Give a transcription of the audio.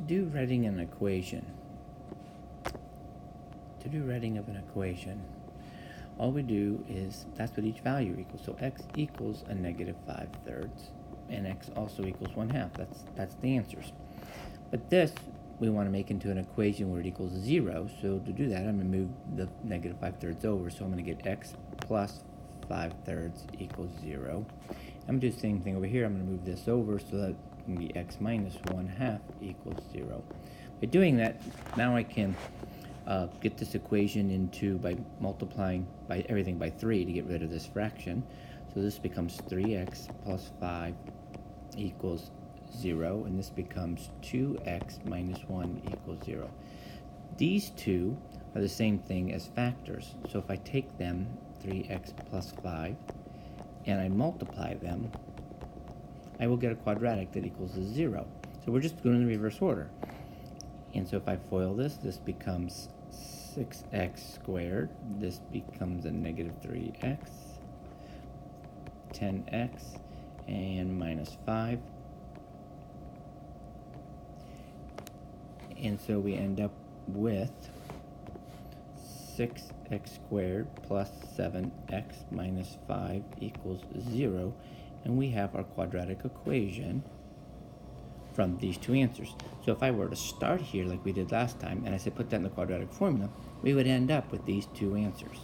do writing an equation, of an equation, all we do is, that's what each value equals. So x equals a negative 5/3, and x also equals 1/2. That's the answers. But this, we want to make into an equation where it equals 0. So to do that, I'm going to move the negative 5/3 over. So I'm going to get x plus 5/3 equals 0. I'm going to do the same thing over here. I'm going to move this over so that it can be x minus 1/2 equals 0. By doing that, now I can get this equation into by multiplying by everything by 3 to get rid of this fraction. So this becomes 3x plus 5 equals 0, and this becomes 2x minus 1 equals 0. These two are the same thing as factors. So if I take them, 3x plus 5, and I multiply them, I will get a quadratic that equals 0. So we're just going in the reverse order. And so if I FOIL this, this becomes 6x squared. This becomes a negative 3x, 10x, and minus 5. And so we end up with 6x squared plus 7x minus 5 equals 0. And we have our quadratic equation from these two answers. So if I were to start here like we did last time, and I said put that in the quadratic formula, we would end up with these two answers.